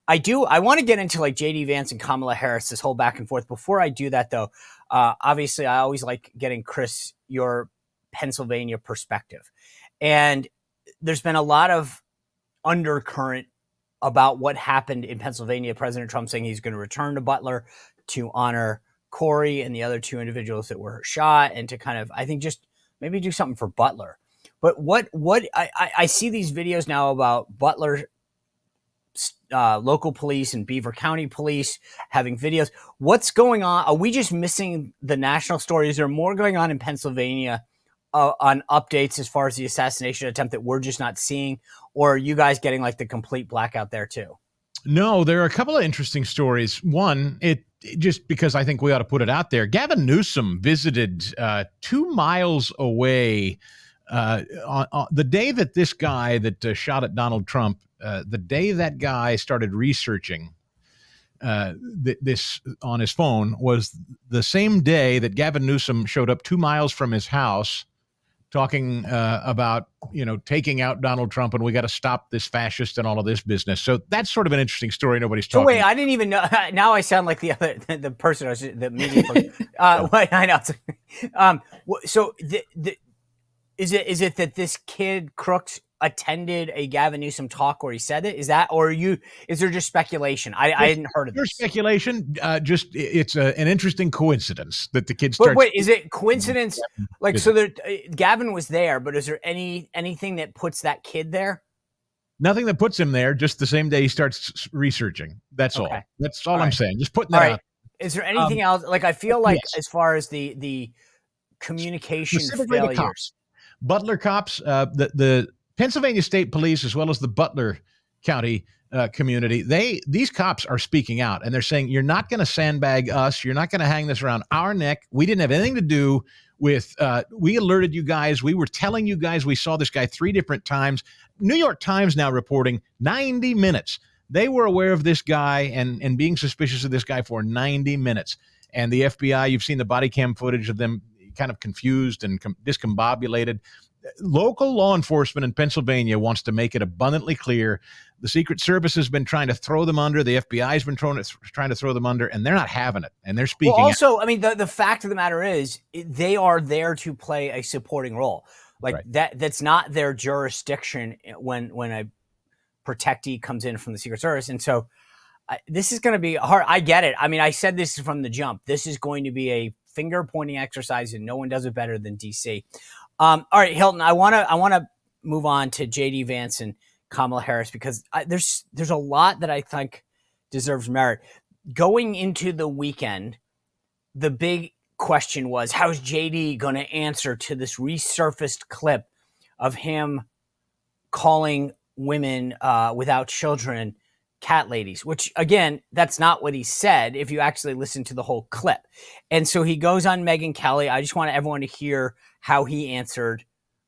I do. I want to get into like JD Vance and Kamala Harris, this whole back and forth. Before I do that, though, obviously, I always like getting Chris your Pennsylvania perspective, and there's been a lot of undercurrent about what happened in Pennsylvania. President Trump saying he's going to return to Butler to honor Corey and the other two individuals that were shot, and to kind of, I think, just maybe do something for Butler. But what I see these videos now about Butler local police and Beaver County police having videos. What's going on? Are we just missing the national story? Is there more going on in Pennsylvania on updates as far as the assassination attempt that we're just not seeing? Or are you guys getting like the complete blackout there too? No, there are a couple of interesting stories. One, just because I think we ought to put it out there, Gavin Newsom visited 2 miles away on the day that this guy that shot at Donald Trump, the day that guy started researching this on his phone was the same day that Gavin Newsom showed up 2 miles from his house talking about, taking out Donald Trump and we got to stop this fascist and all of this business. So that's sort of an interesting story. Nobody's talking. So wait, I didn't even know. Now I sound like the person, the media person. I know. So is it that this kid Crooks attended a Gavin Newsom talk where he said it? Is that, or is there just speculation? I hadn't heard of this. There's speculation. It's an interesting coincidence that the kid starts. But wait, is it coincidence? Like, so Gavin was there, but is there anything that puts that kid there? Nothing that puts him there. Just the same day he starts researching. That's all. That's all I'm saying. Just putting that out. Is there anything else? Like, I feel like as far as the communication failures, Butler cops, the Pennsylvania State Police, as well as the Butler County community, these cops are speaking out, and they're saying, you're not going to sandbag us. You're not going to hang this around our neck. We didn't have anything to do with, we alerted you guys. We were telling you guys we saw this guy 3 different times. New York Times now reporting 90 minutes. They were aware of this guy and being suspicious of this guy for 90 minutes. And the FBI, you've seen the body cam footage of them kind of confused and discombobulated. Local law enforcement in Pennsylvania wants to make it abundantly clear. The Secret Service has been trying to throw them under. The FBI has been trying to throw them under, and they're not having it. And they're speaking. Well, also, I mean, the fact of the matter is, they are there to play a supporting role. Like that's not their jurisdiction when a protectee comes in from the Secret Service. And so this is going to be hard. I get it. I mean, I said this from the jump. This is going to be a finger pointing exercise, and no one does it better than DC. All right, Hilton, I want to move on to JD Vance and Kamala Harris, because there's a lot that I think deserves merit. Going into the weekend, the big question was, how's JD going to answer to this resurfaced clip of him calling women without children cat ladies, which, again, that's not what he said if you actually listen to the whole clip. And so he goes on Megyn Kelly. I just want everyone to hear how he answered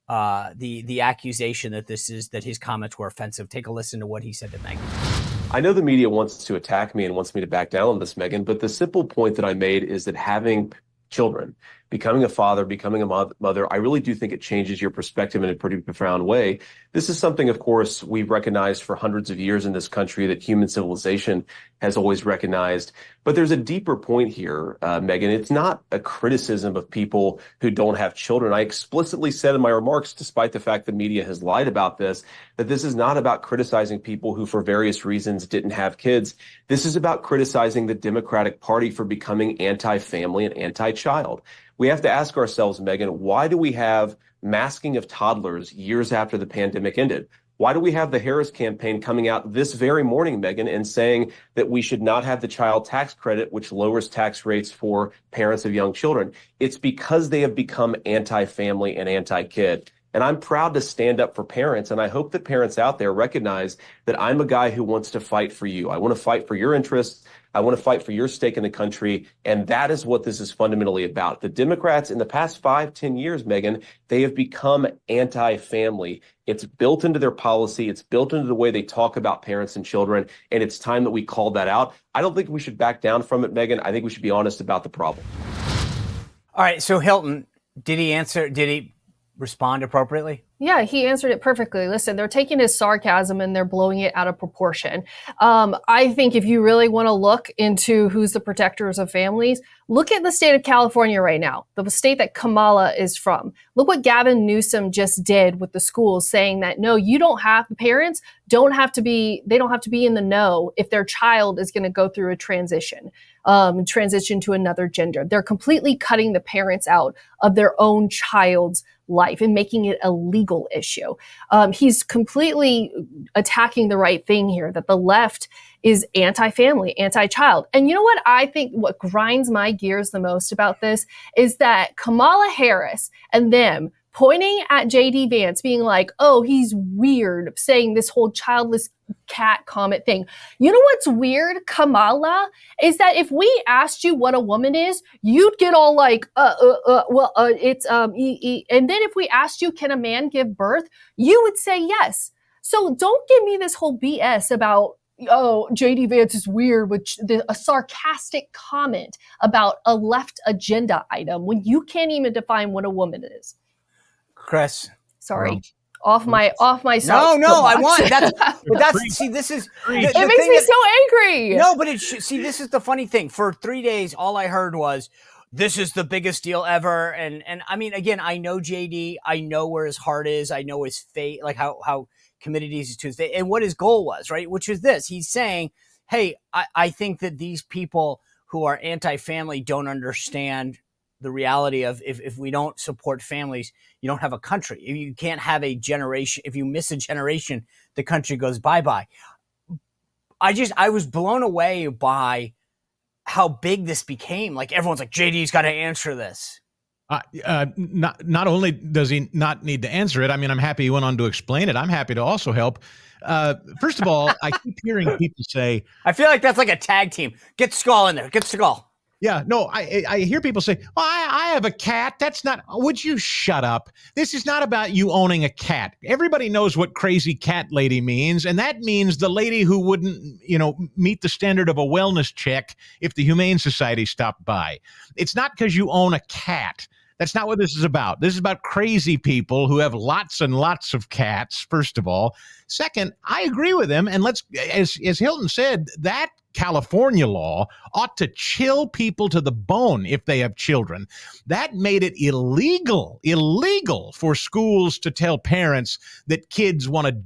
the accusation that his comments were offensive. Take a listen to what he said to Megyn. I know the media wants to attack me and wants me to back down on this, Megyn, but the simple point that I made is that having children, becoming a father, becoming a mother, I really do think it changes your perspective in a pretty profound way. This is something, of course, we've recognized for hundreds of years in this country, that human civilization has always recognized. But there's a deeper point here, Megyn. It's not a criticism of people who don't have children. I explicitly said in my remarks, despite the fact the media has lied about this, that this is not about criticizing people who, for various reasons, didn't have kids. This is about criticizing the Democratic Party for becoming anti-family and anti-child. We have to ask ourselves, Megyn, why do we have masking of toddlers years after the pandemic ended? Why do we have the Harris campaign coming out this very morning, Megyn, and saying that we should not have the child tax credit, which lowers tax rates for parents of young children? It's because they have become anti-family and anti-kid. And I'm proud to stand up for parents, and I hope that parents out there recognize that I'm a guy who wants to fight for you. I want to fight for your interests. I want to fight for your stake in the country, and that is what this is fundamentally about. The Democrats in the past 5-10 years, Megyn, they have become anti-family. It's built into their policy. It's built into the way they talk about parents and children, and it's time that we called that out. I don't think we should back down from it, Megyn. I think we should be honest about the problem. All right, so Hilton, did he respond appropriately? Yeah, he answered it perfectly. Listen, they're taking his sarcasm and they're blowing it out of proportion. I think if you really want to look into who's the protectors of families, look at the state of California right now, the state that Kamala is from. Look what Gavin Newsom just did with the schools, saying that no, you don't have, parents don't have to be, they don't have to be in the know if their child is going to go through a transition to another gender. They're completely cutting the parents out of their own child's life and making it a legal issue. He's completely attacking the right thing here, that the left is anti-family, anti-child. And you know what I think what grinds my gears the most about this is that Kamala Harris and them pointing at JD Vance being like, oh, he's weird, saying this whole childless cat comment thing. You know what's weird, Kamala, is that if we asked you what a woman is, you'd get all like, it's and then if we asked you, can a man give birth, you would say yes. So don't give me this whole BS about, oh, JD Vance is weird with a sarcastic comment about a left agenda item when you can't even define what a woman is. Chris, sorry, off my No, I want that's see. This is it makes me so angry. No, but see. This is the funny thing. For 3 days, all I heard was, "This is the biggest deal ever." And I mean, again, I know JD. I know where his heart is. I know his fate, like how committed he is to his fate, and what his goal was, right? Which is this: he's saying, "Hey, I think that these people who are anti-family don't understand the reality of if we don't support families, you don't have a country. You can't have a generation. If you miss a generation, the country goes bye-bye." I was blown away by how big this became. Like everyone's like, JD's got to answer this. Not only does he not need to answer it, I mean, I'm happy he went on to explain it. I'm happy to also help. First of all, I keep hearing people say, I feel like that's like a tag team. Get Stigall in there. Get Stigall. Yeah, no, I hear people say, well, I have a cat. That's not, would you shut up? This is not about you owning a cat. Everybody knows what crazy cat lady means. And that means the lady who wouldn't, meet the standard of a wellness check if the Humane Society stopped by. It's not because you own a cat. That's not what this is about. This is about crazy people who have lots and lots of cats, first of all. Second, I agree with him. And as Hilton said, that California law ought to chill people to the bone if they have children. That made it illegal for schools to tell parents that kids want to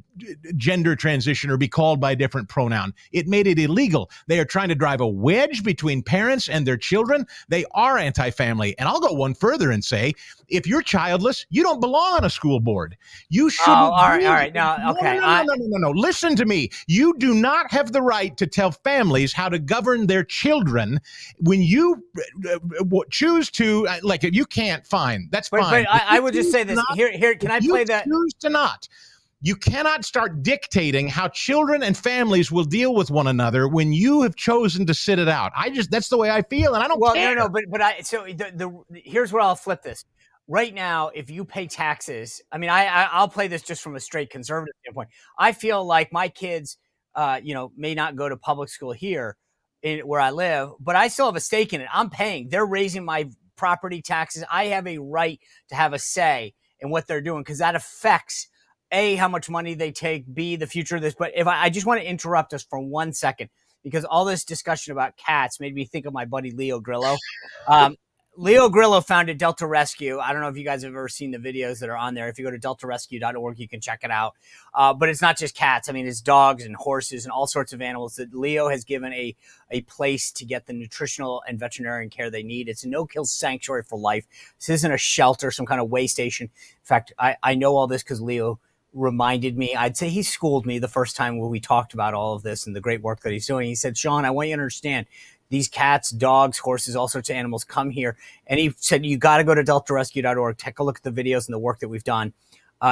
gender transition or be called by a different pronoun. It made it illegal. They are trying to drive a wedge between parents and their children. They are anti-family. And I'll go one further and say, if you're childless, you don't belong on a school board. You shouldn't. All right. Now, okay. No. Listen to me. You do not have the right to tell families how to govern their children. When you choose to, like, if you can't, fine. That's fine. But I would just say this. Here, can I play that? Choose to not. You cannot start dictating how children and families will deal with one another when you have chosen to sit it out. That's the way I feel, and I don't care. No, but here's where I'll flip this. Right now, if you pay taxes, I mean, I'll play this just from a straight conservative standpoint. I feel like my kids, may not go to public school here where I live, but I still have a stake in it. I'm paying. They're raising my property taxes. I have a right to have a say in what they're doing because that affects A, how much money they take, B, the future of this. But if I just want to interrupt us for 1 second, because all this discussion about cats made me think of my buddy Leo Grillo. Leo Grillo founded Delta Rescue. I don't know if you guys have ever seen the videos that are on there. If you go to deltarescue.org, you can check it out. But it's not just cats. I mean, it's dogs and horses and all sorts of animals that Leo has given a place to get the nutritional and veterinarian care they need. It's a no-kill sanctuary for life. This isn't a shelter, some kind of way station. In fact, I know all this because Leo reminded me. I'd say he schooled me the first time when we talked about all of this and the great work that he's doing. He said, Sean, I want you to understand these cats, dogs, horses, all sorts of animals come here. And he said, you got to go to deltarescue.org, take a look at the videos and the work that we've done.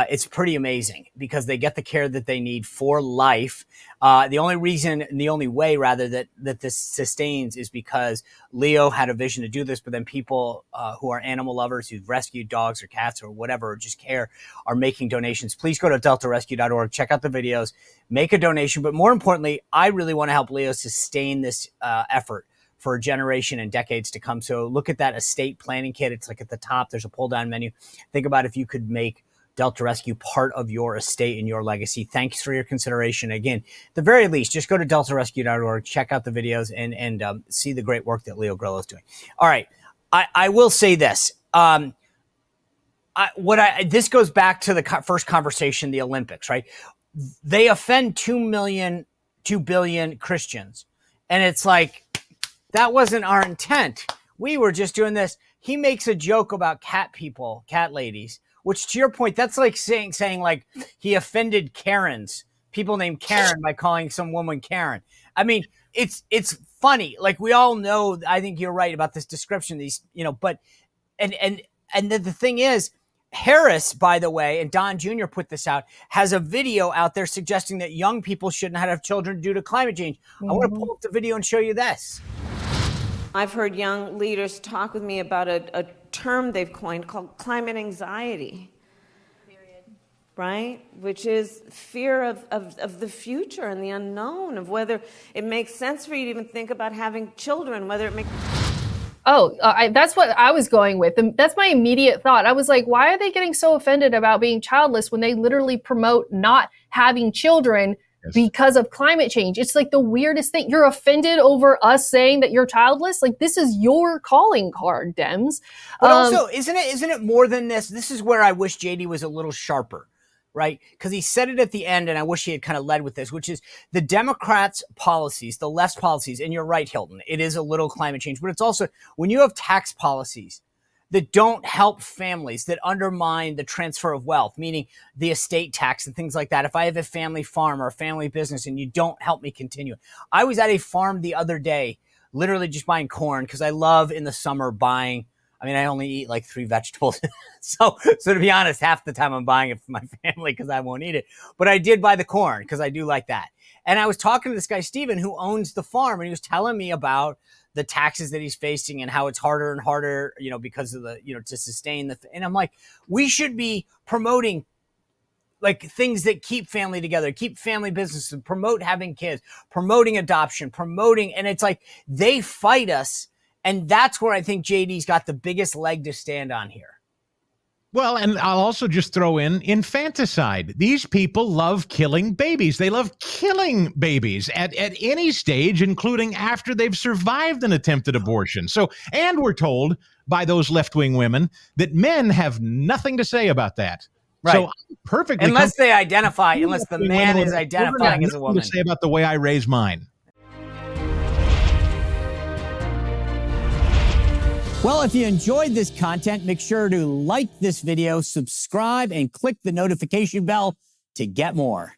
It's pretty amazing because they get the care that they need for life. The only reason, and the only way rather that this sustains is because Leo had a vision to do this, but then people who are animal lovers who've rescued dogs or cats or whatever, or just care, are making donations. Please go to deltarescue.org, check out the videos, make a donation. But more importantly, I really want to help Leo sustain this effort for a generation and decades to come. So look at that estate planning kit. It's like at the top, there's a pull down menu. Think about if you could make Delta Rescue part of your estate and your legacy. Thanks for your consideration. Again, at the very least, just go to deltarescue.org, check out the videos, and see the great work that Leo Grillo is doing. All right. I will say this. This goes back to the first conversation, the Olympics, right? They offend 2 billion Christians. And it's like, that wasn't our intent. We were just doing this. He makes a joke about cat people, cat ladies, which to your point, that's like saying like he offended Karens, people named Karen, by calling some woman Karen. I mean, it's funny. Like, we all know, I think you're right about this description, these, but, and the thing is, Harris, by the way, and Don Jr. put this out, has a video out there suggesting that young people shouldn't have children due to climate change. Mm-hmm. I want to pull up the video and show you this. I've heard young leaders talk with me about a term they've coined called climate anxiety. Period. Right? Which is fear of the future and the unknown, of whether it makes sense for you to even think about having children, whether it makes... That's what I was going with. That's my immediate thought. I was like, why are they getting so offended about being childless when they literally promote not having children because of climate change? It's like the weirdest thing. You're offended over us saying that you're childless? Like, this is your calling card, Dems. But also, isn't it more than this? This is where I wish JD was a little sharper. Right? Because he said it at the end, and I wish he had kind of led with this, which is the Democrats' policies, the left's policies, and you're right, Hilton, it is a little climate change, but it's also when you have tax policies that don't help families, that undermine the transfer of wealth, meaning the estate tax and things like that. If I have a family farm or a family business and you don't help me continue. I was at a farm the other day, literally just buying corn, because I love in the summer buying. I mean, I only eat like 3 vegetables. So to be honest, half the time I'm buying it for my family because I won't eat it. But I did buy the corn because I do like that. And I was talking to this guy, Steven, who owns the farm, and he was telling me about the taxes that he's facing and how it's harder and harder, because of the, to sustain the, and I'm like, we should be promoting like things that keep family together, keep family businesses, promote having kids, promoting adoption, and it's like they fight us. And that's where I think JD's got the biggest leg to stand on here. Well, and I'll also just throw in infanticide. These people love killing babies. They love killing babies at any stage, including after they've survived an attempted abortion. So, and we're told by those left-wing women that men have nothing to say about that. Right. So perfectly, unless the man is identifying as a woman. To say about the way I raise mine. Well, if you enjoyed this content, make sure to like this video, subscribe, and click the notification bell to get more.